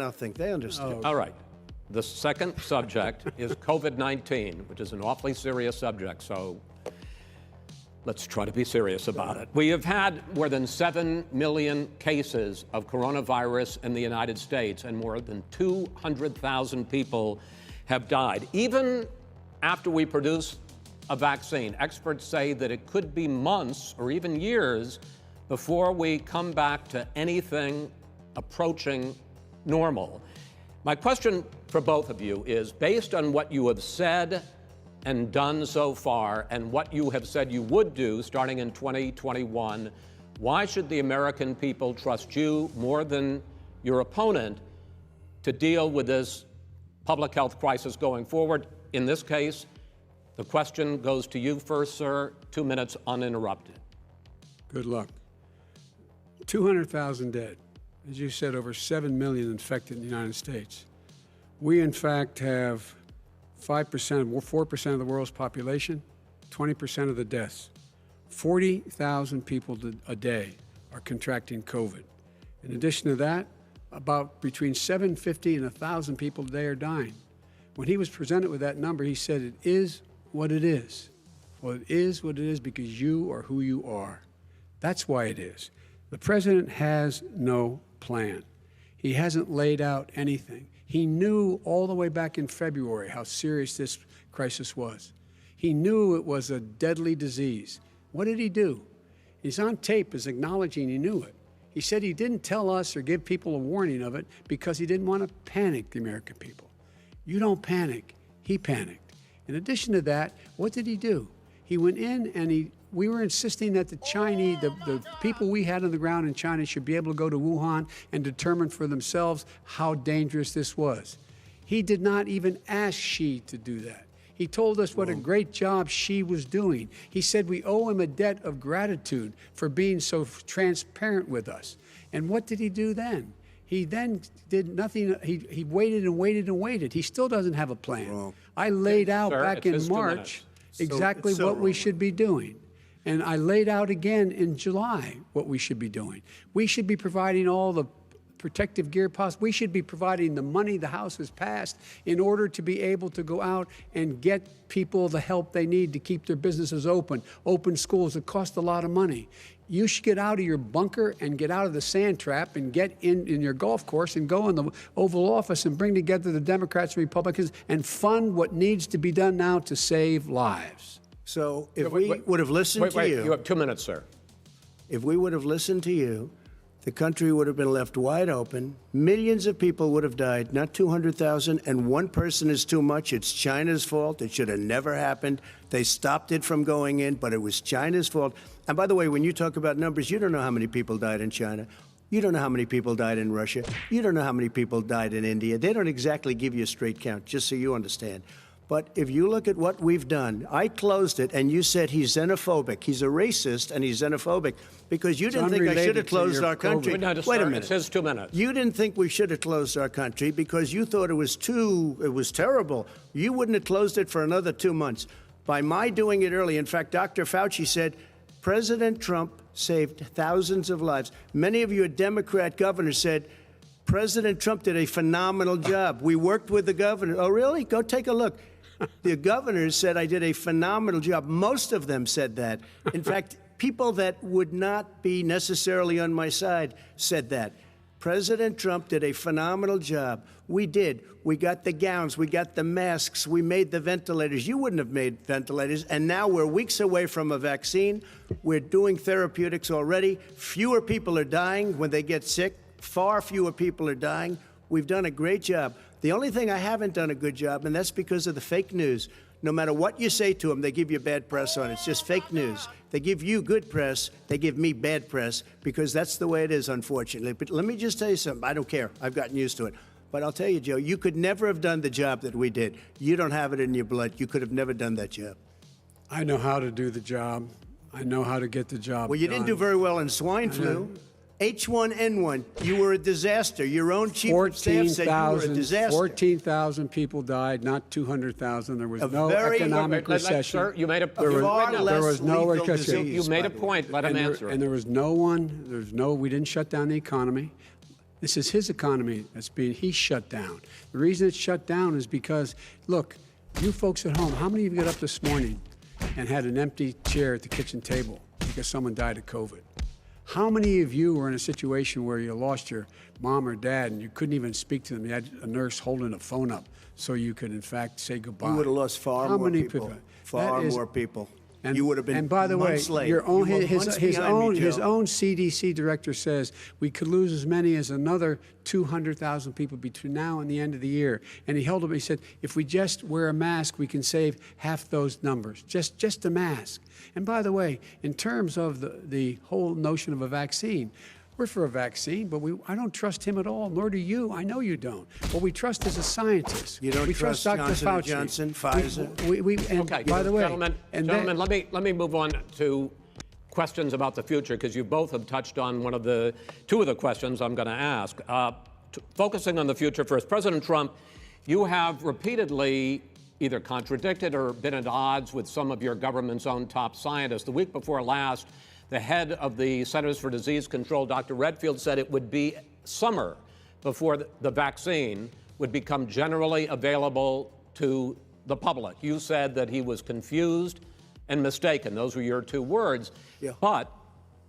nothing. They understand. All right. The second subject is COVID-19, which is an awfully serious subject, so let's try to be serious about it. We have had more than 7 million cases of coronavirus in the United States, and more than 200,000 people have died. Even after we produce a vaccine, experts say that it could be months or even years before we come back to anything approaching normal. My question for both of you is, based on what you have said and done so far and what you have said you would do starting in 2021, why should the American people trust you more than your opponent to deal with this public health crisis going forward? In this case, the question goes to you first, sir. 2 minutes uninterrupted. Good luck. 200,000 dead. As you said, over 7 million infected in the United States. We, in fact, have 4% of the world's population, 20% of the deaths. 40,000 people a day are contracting COVID. In addition to that, about between 750 and 1,000 people a day are dying. When he was presented with that number, he said, it is what it is. Well, it is what it is because you are who you are. That's why it is. The president has no plan. He hasn't laid out anything. He knew all the way back in February how serious this crisis was. He knew it was a deadly disease. What did he do? He's on tape as acknowledging he knew it. He said he didn't tell us or give people a warning of it because he didn't want to panic the American people. You don't panic. He panicked. In addition to that, what did he do? He went in and we were insisting that the Chinese, the people we had on the ground in China should be able to go to Wuhan and determine for themselves how dangerous this was. He did not even ask Xi to do that. He told us what a great job Xi was doing. He said we owe him a debt of gratitude for being so transparent with us. And what did he do then? He then did nothing. He waited and waited and waited. He still doesn't have a plan. I laid out back in March exactly what we should be doing. And I laid out again in July what we should be doing. We should be providing all the protective gear possible. We should be providing the money the House has passed in order to be able to go out and get people the help they need to keep their businesses open schools. It costs a lot of money. You should get out of your bunker and get out of the sand trap and get in your golf course and go in the Oval Office and bring together the Democrats and Republicans and fund what needs to be done now to save lives. So if we would have listened to you... You have 2 minutes, sir. If we would have listened to you, the country would have been left wide open. Millions of people would have died, not 200,000, and one person is too much. It's China's fault. It should have never happened. They stopped it from going in, but it was China's fault. And by the way, when you talk about numbers, you don't know how many people died in China. You don't know how many people died in Russia. You don't know how many people died in India. They don't exactly give you a straight count, just so you understand. But if you look at what we've done, I closed it, and you said he's xenophobic. He's a racist, and he's xenophobic because you didn't think I should have closed our country. Wait a minute. It says 2 minutes. You didn't think we should have closed our country because you thought it was terrible. You wouldn't have closed it for another 2 months. By my doing it early, in fact, Dr. Fauci said, President Trump saved thousands of lives. Many of you Democrat governors said, President Trump did a phenomenal job. We worked with the governor. Oh, really? Go take a look. The governors said I did a phenomenal job. Most of them said that. In fact, people that would not be necessarily on my side said that. President Trump did a phenomenal job. We did. We got the gowns. We got the masks. We made the ventilators. You wouldn't have made ventilators. And now we're weeks away from a vaccine. We're doing therapeutics already. Fewer people are dying when they get sick. Far fewer people are dying. We've done a great job. The only thing I haven't done a good job, and that's because of the fake news. No matter what you say to them, they give you bad press on it. It's just fake news. They give you good press. They give me bad press because that's the way it is, unfortunately. But let me just tell you something. I don't care. I've gotten used to it. But I'll tell you, Joe, you could never have done the job that we did. You don't have it in your blood. You could have never done that job. I know how to do the job. I know how to get the job Well, you didn't do very well in swine flu. H1N1, you were a disaster. Your own chief of staff said you were a disaster. 14,000 people died, not 200,000. There was no economic recession. Sir, you made a there was no recession. You made a point. Let him answer. And there was no one. We didn't shut down the economy. This is his economy he's shut down. The reason it's shut down is because, look, you folks at home, how many of you got up this morning and had an empty chair at the kitchen table because someone died of COVID? How many of you were in a situation where you lost your mom or dad and you couldn't even speak to them? You had a nurse holding a phone up so you could, in fact, say goodbye. You would have lost far more people. Far more people. And, you would have been and by the way, months late. your own, You were months behind me, his Joe. own CDC director says we could lose as many as another 200,000 people between now and the end of the year. And he held up, he said, if we just wear a mask, we can save half those numbers, just a mask. And by the way, in terms of the whole notion of a vaccine, we're for a vaccine, but I don't trust him at all, nor do you. I know you don't. What we trust is a scientist. You don't we trust Dr. Johnson Fauci. & Johnson, Pfizer? And Okay, by the way, gentlemen, let me move on to questions about the future, because you both have touched on two of the questions I'm going to ask. Focusing on the future first, President Trump, you have repeatedly either contradicted or been at odds with some of your government's own top scientists. The week before last, the head of the Centers for Disease Control, Dr. Redfield, said it would be summer before the vaccine would become generally available to the public. You said that he was confused and mistaken. Those were your two words. Yeah. But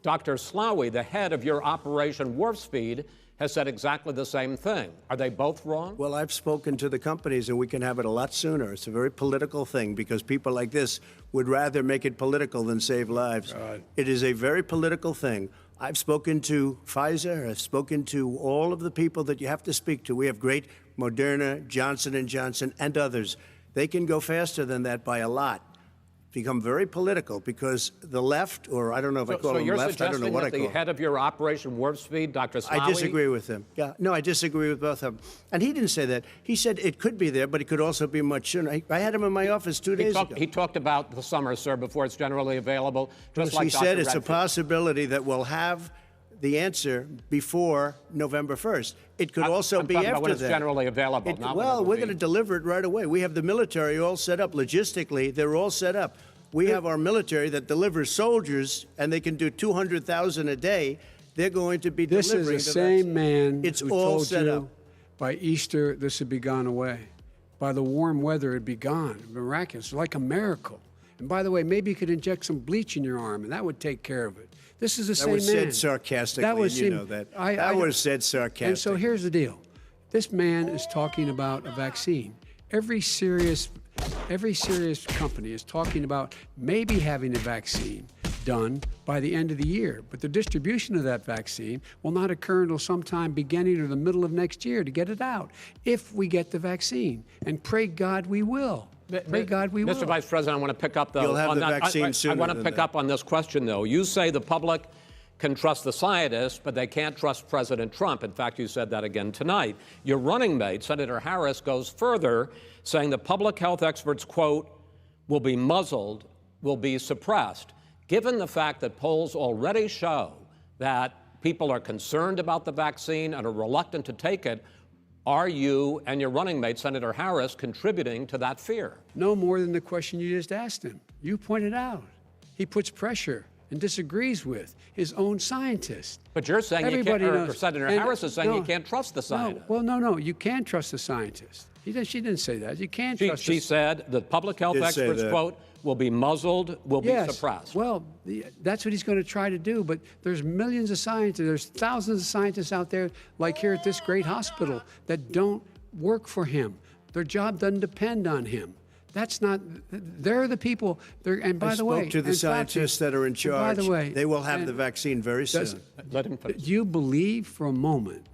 Dr. Slaoui, the head of your Operation Warp Speed, has said exactly the same thing. Are they both wrong? Well, I've spoken to the companies, and we can have it a lot sooner. It's a very political thing because people like this would rather make it political than save lives. God. It is a very political thing. I've spoken to Pfizer. I've spoken to all of the people that you have to speak to. We have great Moderna, Johnson & Johnson, and others. They can go faster than that by a lot. Become very political because the left, or I don't know if I call them left, I don't know what I call them. So you're suggesting that the head of your Operation Warp Speed, Dr. Slaoui? I disagree with him. Yeah, no, I disagree with both of them. And he didn't say that. He said it could be there, but it could also be much sooner. I had him in my office 2 days ago. He talked about the summer, sir, before it's generally available. Just like he said it's Redfield. a possibility that we'll have the answer before November 1st. It could also I'm be talking after about when it's that. generally available. not when it will We're be. going to deliver it right away. We have the military all set up. Logistically, they're all set up. We have our military that delivers soldiers, and they can do 200,000 a day. They're going to be this delivering is the vaccine. same man It's who all told set you up. by Easter this would be gone away. By the warm weather, it'd be gone. Miraculous, like a miracle. And by the way, maybe you could inject some bleach in your arm, and that would take care of it. This is the same That man. was said sarcastically, and you know that. That was said sarcastically. And so here's the deal. This man is talking about a vaccine. Every serious company is talking about maybe having a vaccine done by the end of the year. But the distribution of that vaccine will not occur until sometime beginning or the middle of next year to get it out, if we get the vaccine. And pray God we will. Pray God we will. Mr. Vice President, I want to pick up, though. You'll have on the that. vaccine sooner I want to than pick that. up on this question, though. You say the public can trust the scientists, but they can't trust President Trump. In fact, you said that again tonight. Your running mate, Senator Harris, goes further, saying the public health experts, quote, will be muzzled, will be suppressed. Given the fact that polls already show that people are concerned about the vaccine and are reluctant to take it, are you and your running mate, Senator Harris, contributing to that fear? No more than the question you just asked him. You pointed out. He puts pressure and disagrees with his own scientists. But you're saying Everybody you can't, or knows. Senator And Harris is saying no, you can't trust the scientists. No, you can trust the scientists. She didn't say that. You can't trust She said the public health Did say experts, that. quote, will be muzzled, will be suppressed. Well, that's what he's going to try to do. But there's millions of scientists, there's thousands of scientists out there, like here at this great hospital, that don't work for him. Their job doesn't depend on him. That's not. They're the people. And by the way, I spoke to the scientists that are in charge. By the way, they will have the vaccine very soon. Let him finish. Do you believe for a moment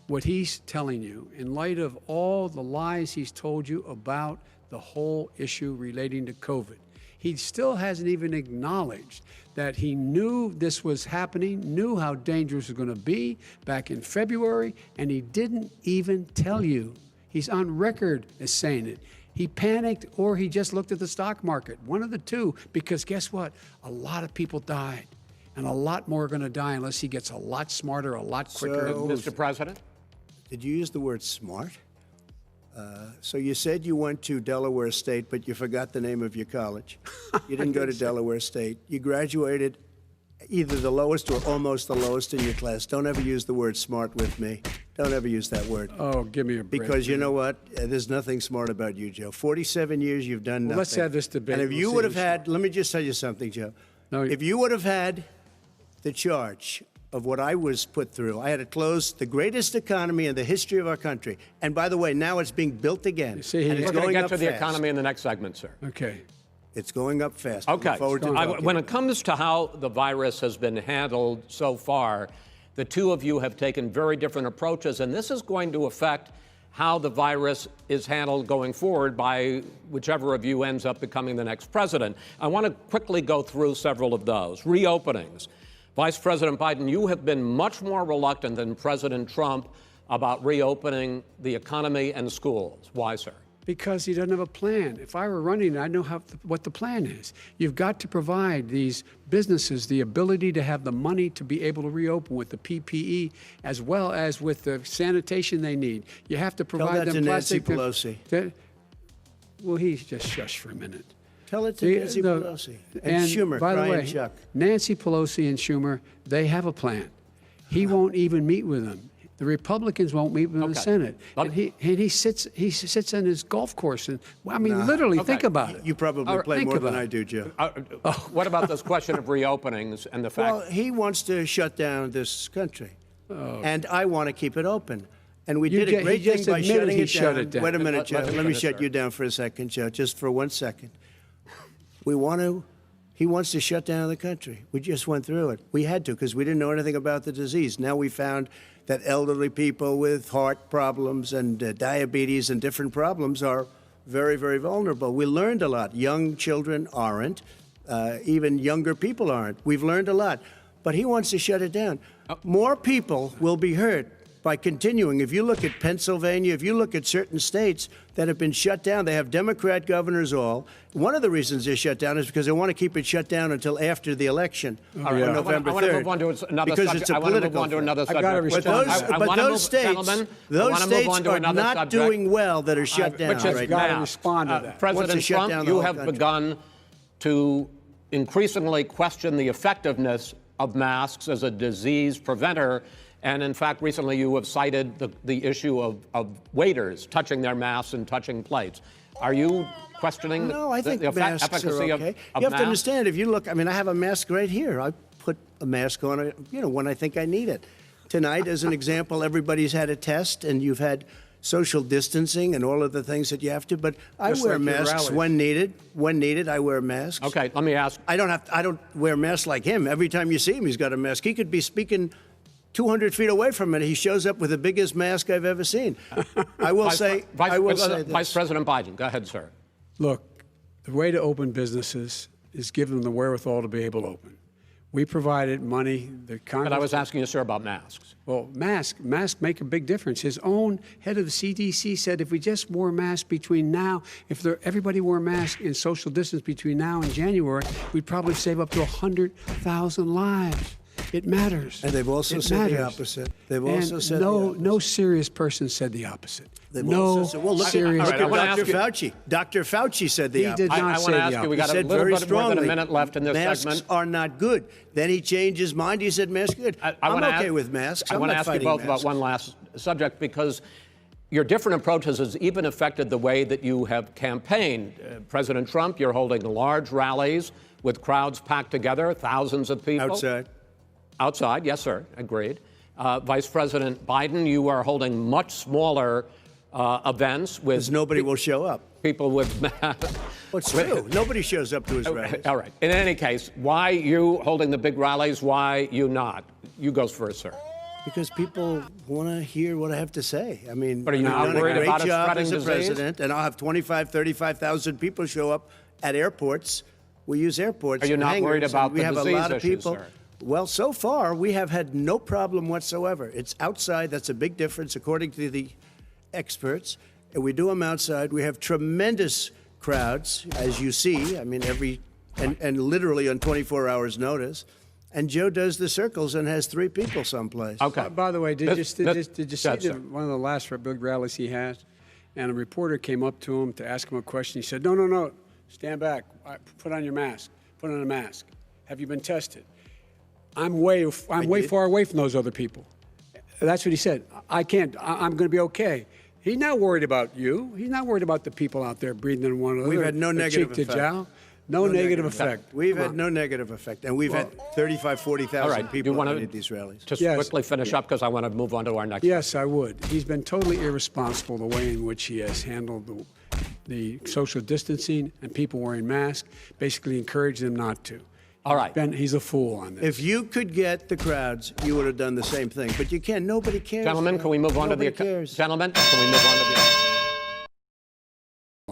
what he's telling you in light of all the lies he's told you about the whole issue relating to COVID? He still hasn't even acknowledged that he knew this was happening, knew how dangerous it was going to be back in February, and he didn't even tell you. He's on record as saying it. He panicked or he just looked at the stock market, one of the two, because guess what? A lot of people died, and a lot more are going to die unless he gets a lot smarter, a lot quicker. So- Mr. President? Did you use the word smart? So you said you went to Delaware State, but you forgot the name of your college. You didn't go to Delaware State. You graduated either the lowest or almost the lowest in your class. Don't ever use the word smart with me. Don't ever use that word. Oh, give me a break. Because you know what? There's nothing smart about you, Joe. 47 years, you've done nothing. Let's have this debate. And if you We'll would see have who's had, let me just tell you something, Joe. No, if you would have had the charge of what I was put through, I had to close the greatest economy in the history of our country. And by the way, now it's being built again. see, and it's We're going to going get up to the fast. economy in the next segment, sir. Okay. It's going up fast. Okay. Look forward to talking. When it comes to how the virus has been handled so far, the two of you have taken very different approaches, and this is going to affect how the virus is handled going forward by whichever of you ends up becoming the next president. I want to quickly go through several of those. Reopenings. Vice President Biden, you have been much more reluctant than President Trump about reopening the economy and schools. Why, sir? Because he doesn't have a plan. If I were running, I know what the plan is. You've got to provide these businesses the ability to have the money to be able to reopen with the PPE as well as with the sanitation they need. You have to provide Tell that them to Nancy plastic. Pelosi. Well, he's just shush for a minute. Tell it to Nancy Pelosi. And Schumer, by the Brian way, Chuck. Nancy Pelosi and Schumer, they have a plan. He won't even meet with them. The Republicans won't meet with him in the Senate. And he sits on his golf course. And well, I mean, literally, think about it. You probably play Think more than about I it. do, Joe. What about this question of reopenings and the fact? Well, he wants to shut down this country, and I want to keep it open. And we did a great he thing just by admitted shutting he it shut down. it down. Wait a minute, Joe. Let him Let me finish, shut sir. you down for a second, Joe, just for 1 second. He wants to shut down the country. We just went through it. We had to because we didn't know anything about the disease. Now we found that elderly people with heart problems and diabetes and different problems are very, very vulnerable. We learned a lot. Young children aren't. Even younger people aren't. We've learned a lot. But he wants to shut it down. More people will be hurt by continuing. If you look at Pennsylvania, if you look at certain states that have been shut down, they have Democrat governors all. One of the reasons they're shut down is because they want to keep it shut down until after the election on November 3rd. I want to move on to another because subject. it's a I want to move political on to thing. another I've subject. got to respond. But those states are not subject. doing well that are shut down Which is right gotta now. respond to that. Wants to President shut Trump, down the you whole have country. begun to increasingly question the effectiveness of masks as a disease preventer. And in fact, recently you have cited the issue of waiters touching their masks and touching plates. Are you questioning No, I think the masks efficacy are of okay. of You have to masks? understand, if you look, I mean, I have a mask right here. I put a mask on, when I think I need it. Tonight, as an example, everybody's had a test, and you've had social distancing and all of the things that you have to. But I Just wear like your masks rallies. when needed. When needed, I wear masks. Okay, let me ask. I don't wear masks like him. Every time you see him, he's got a mask. He could be speaking 200 feet away from it. He shows up with the biggest mask I've ever seen. I will say this. Vice President Biden, go ahead, sir. Look, the way to open businesses is give them the wherewithal to be able to open. We provided money. The Congress. But I was asking you, sir, about masks. Well, masks make a big difference. His own head of the CDC said if we just wore masks between now, everybody wore masks in social distance between now and January, we'd probably save up to 100,000 lives. It matters. And they've also It said the matters. opposite. They've And also said no serious person said the opposite. They've No also said, well, look serious at I wanna Dr. ask you- Fauci. Dr. Fauci said the He opposite. did not I say want to the ask you, we opposite. got a said little very bit more than strongly, a minute left in this masks segment. are not good. Then he changed his mind. He said masks are good. I'm wanna okay ask- with masks. I I'm want to not ask you fighting both about masks. one last subject because your different approaches has even affected the way that you have campaigned. President Trump, you're holding large rallies with crowds packed together, thousands of people. Outside. Outside, yes, sir, agreed. Vice President Biden, you are holding much smaller events with Because nobody will show up. people with masks. Well, it's true. Nobody shows up to his rallies. All right. In any case, why you holding the big rallies? Why you not? You goes first, sir. Because people want to hear what I have to say. I mean, But are you I've not done a worried great about it job spreading as a disease? president, and I'll have 35,000 people show up at airports. We use airports. Are you and not worried hangars, about and we the have a disease lot of issues, people. sir? Well, so far we have had no problem whatsoever. It's outside. That's a big difference, according to the experts. And we do them outside. We have tremendous crowds, as you see. I mean, and literally on 24 hours' notice. And Joe does the circles and has 3 people someplace. Okay. By the way, did you see Yes, sir. one of the last big rallies he had? And a reporter came up to him to ask him a question. He said, no, stand back. Put on your mask. Put on a mask. Have you been tested? I'm way far away from those other people. That's what he said. I can't. I'm going to be okay. He's not worried about you. He's not worried about the people out there breathing in one another. We've had no negative cheek to effect. jowl. No negative effect. We've had no negative effect, and we've had 35, 40,000 All right, people you want at these rallies. Just Yes. quickly finish up because I want to move on to our next. Yes, I would. He's been totally irresponsible the way in which he has handled the social distancing and people wearing masks, basically encouraged them not to. All right. He's a fool on this. If you could get the crowds, you would have done the same thing. But you can't. Nobody cares. Gentlemen, can we move on to the... Nobody cares. Gentlemen, can we move on to the...